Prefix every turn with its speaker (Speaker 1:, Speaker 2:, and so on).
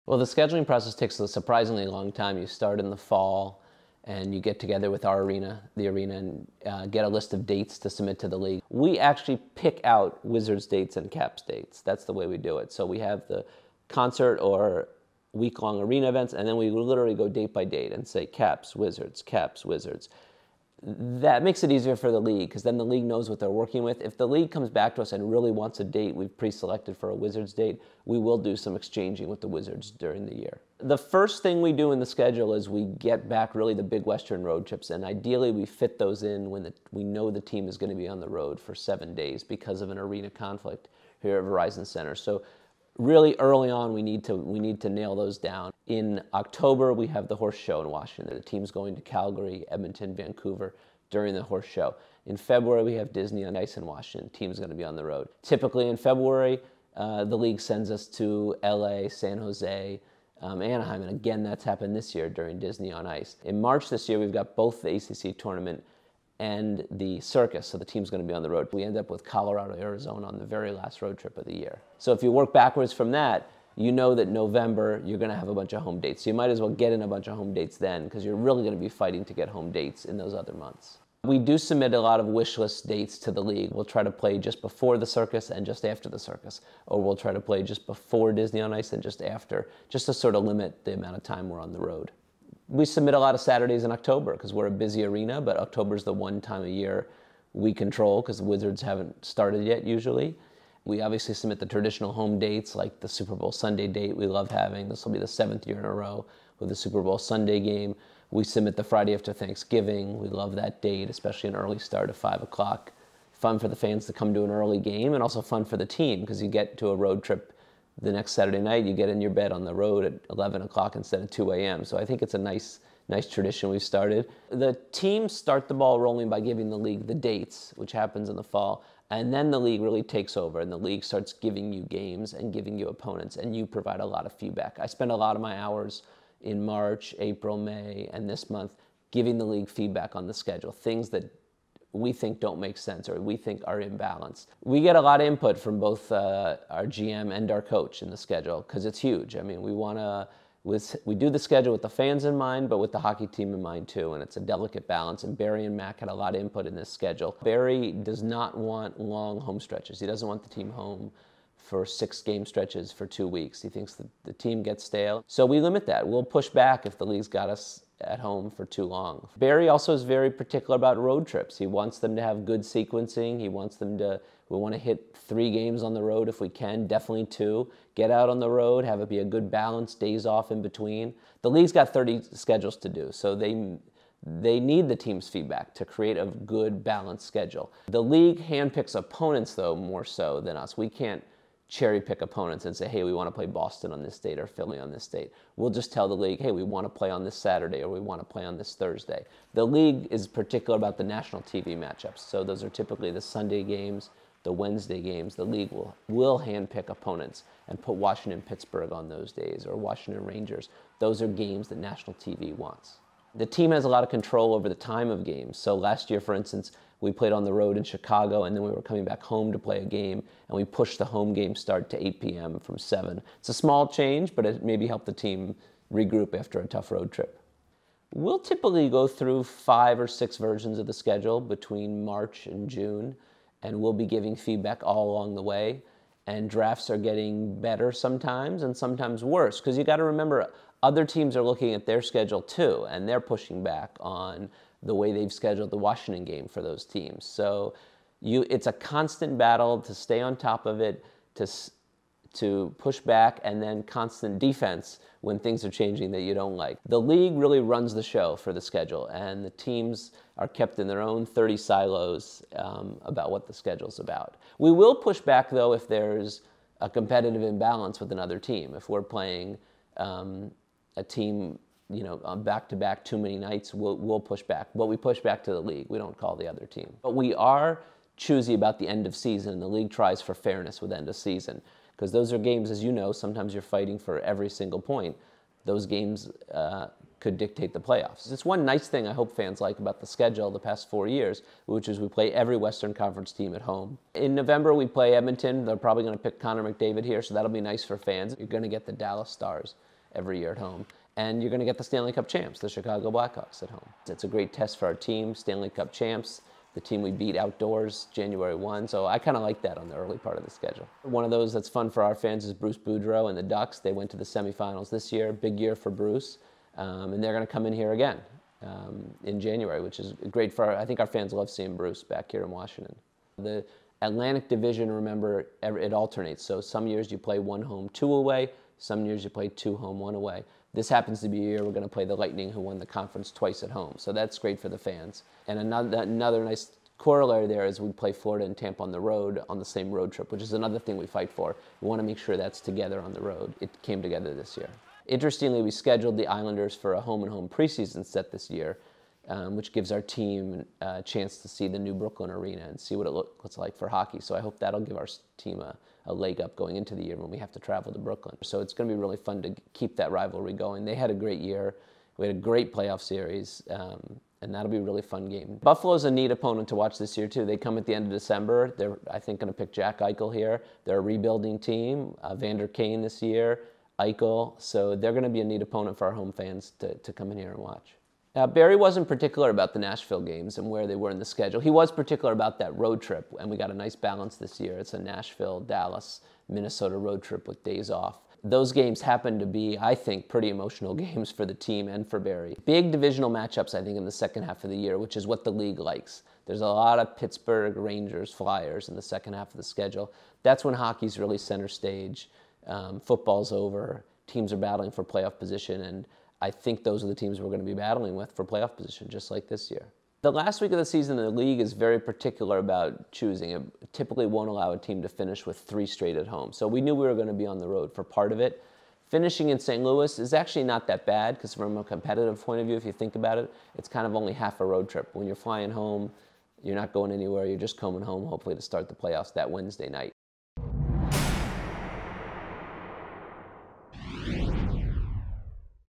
Speaker 1: Well, the scheduling process takes a surprisingly long time. You start in the fall and you get together with our arena, and get a list of dates to submit to the league. We actually pick out Wizards dates and Caps dates. That's the way we do it. So we have the concert or week-long arena events, and then we literally go date by date and say Caps, Wizards, Caps, Wizards. That makes it easier for the league because then the league knows what they're working with. If the league comes back to us and really wants a date we've pre-selected for a Wizards date, we will do some exchanging with the Wizards during the year. The first thing we do in the schedule is we get back really the big Western road trips, and ideally we fit those in when we know the team is going to be on the road for 7 days because of an arena conflict here at Verizon Center. So really early on, we need to nail those down. In October, we have the horse show in Washington. The team's going to Calgary, Edmonton, Vancouver during the horse show. In February, we have Disney on Ice in Washington. The team's going to be on the road. Typically in February, the league sends us to LA, San Jose, Anaheim, and again, that's happened this year during Disney on Ice. In March this year, we've got both the ACC tournament and the circus, so the team's going to be on the road. We end up with Colorado, Arizona on the very last road trip of the year. So if you work backwards from that, you know that November, you're going to have a bunch of home dates. So you might as well get in a bunch of home dates then, because you're really going to be fighting to get home dates in those other months. We do submit a lot of wish list dates to the league. We'll try to play just before the circus and just after the circus. Or we'll try to play just before Disney on Ice and just after, just to sort of limit the amount of time we're on the road. We submit a lot of Saturdays in October because we're a busy arena, but October's the one time of year we control because the Wizards haven't started yet usually. We obviously submit the traditional home dates like the Super Bowl Sunday date we love having. This will be the 7th year in a row with the Super Bowl Sunday game. We submit the Friday after Thanksgiving. We love that date, especially an early start of 5 o'clock. Fun for the fans to come to an early game and also fun for the team because you get to a road trip the next Saturday night, you get in your bed on the road at 11 o'clock instead of 2 a.m. So I think it's a nice tradition we've started. The teams start the ball rolling by giving the league the dates, which happens in the fall, and then the league really takes over, and the league starts giving you games and giving you opponents, and you provide a lot of feedback. I spend a lot of my hours in March, April, May, and this month giving the league feedback on the schedule, things that we think don't make sense or we think are imbalanced. We get a lot of input from both our GM and our coach in the schedule because it's huge. I mean, we do the schedule with the fans in mind, but with the hockey team in mind too, and it's a delicate balance, and Barry and Mac had a lot of input in this schedule. Barry does not want long home stretches. He doesn't want the team home for 6 game stretches for 2 weeks. He thinks that the team gets stale. So we limit that. We'll push back if the league's got us at home for too long. Barry also is very particular about road trips. He wants them to have good sequencing. We want to hit 3 games on the road if we can, definitely 2. Get out on the road, have it be a good balance, days off in between. The league's got 30 schedules to do, so they need the team's feedback to create a good, balanced schedule. The league handpicks opponents, though, more so than us. We can't cherry pick opponents and say, hey, we want to play Boston on this date or Philly on this date. We'll just tell the league, hey, we want to play on this Saturday or we want to play on this Thursday. The league is particular about the national TV matchups. So those are typically the Sunday games, the Wednesday games. The league will handpick opponents and put Washington, Pittsburgh on those days or Washington Rangers. Those are games that national TV wants. The team has a lot of control over the time of games. So last year, for instance, we played on the road in Chicago, and then we were coming back home to play a game, and we pushed the home game start to 8 p.m. from 7. It's a small change, but it maybe helped the team regroup after a tough road trip. We'll typically go through 5 or 6 versions of the schedule between March and June, and we'll be giving feedback all along the way. And drafts are getting better sometimes and sometimes worse, because you got to remember, other teams are looking at their schedule too, and they're pushing back on the way they've scheduled the Washington game for those teams. So it's a constant battle to stay on top of it, to push back, and then constant defense when things are changing that you don't like. The league really runs the show for the schedule, and the teams are kept in their own 30 silos about what the schedule's about. We will push back, though, if there's a competitive imbalance with another team. If we're playing a team, on back-to-back too many nights, we'll push back. But we push back to the league. We don't call the other team. But we are choosy about the end of season. The league tries for fairness with end of season, because those are games, as you know, sometimes you're fighting for every single point. Those games could dictate the playoffs. It's one nice thing I hope fans like about the schedule the past 4 years, which is we play every Western Conference team at home. In November, we play Edmonton. They're probably going to pick Connor McDavid here, so that'll be nice for fans. You're going to get the Dallas Stars every year at home. And you're going to get the Stanley Cup champs, the Chicago Blackhawks, at home. It's a great test for our team, Stanley Cup champs, the team we beat outdoors January 1. So I kind of like that on the early part of the schedule. One of those that's fun for our fans is Bruce Boudreau and the Ducks. They went to the semifinals this year, big year for Bruce. And they're going to come in here again in January, which is great for I think our fans love seeing Bruce back here in Washington. The Atlantic Division, remember, it alternates. So some years you play 1 home, 2 away. Some years you play 2 home, 1 away. This happens to be a year we're going to play the Lightning, who won the conference twice at home. So that's great for the fans. And another nice corollary there is we play Florida and Tampa on the road on the same road trip, which is another thing we fight for. We want to make sure that's together on the road. It came together this year. Interestingly, we scheduled the Islanders for a home-and-home preseason set this year, which gives our team a chance to see the new Brooklyn Arena and see what it looks like for hockey. So I hope that'll give our team a leg up going into the year when we have to travel to Brooklyn. So it's going to be really fun to keep that rivalry going. They had a great year. We had a great playoff series, and that'll be a really fun game. Buffalo's a neat opponent to watch this year, too. They come at the end of December. They're, I think, going to pick Jack Eichel here. They're a rebuilding team. Vander Kane this year, Eichel. So they're going to be a neat opponent for our home fans to come in here and watch. Barry wasn't particular about the Nashville games and where they were in the schedule. He was particular about that road trip, and we got a nice balance this year. It's a Nashville, Dallas, Minnesota road trip with days off. Those games happen to be, I think, pretty emotional games for the team and for Barry. Big divisional matchups, I think, in the second half of the year, which is what the league likes. There's a lot of Pittsburgh, Rangers, Flyers in the second half of the schedule. That's when hockey's really center stage. Football's over. Teams are battling for playoff position, and I think those are the teams we're going to be battling with for playoff position, just like this year. The last week of the season, the league is very particular about choosing. It typically won't allow a team to finish with 3 straight at home. So we knew we were going to be on the road for part of it. Finishing in St. Louis is actually not that bad because from a competitive point of view, if you think about it, it's kind of only half a road trip. When you're flying home, you're not going anywhere. You're just coming home, hopefully, to start the playoffs that Wednesday night.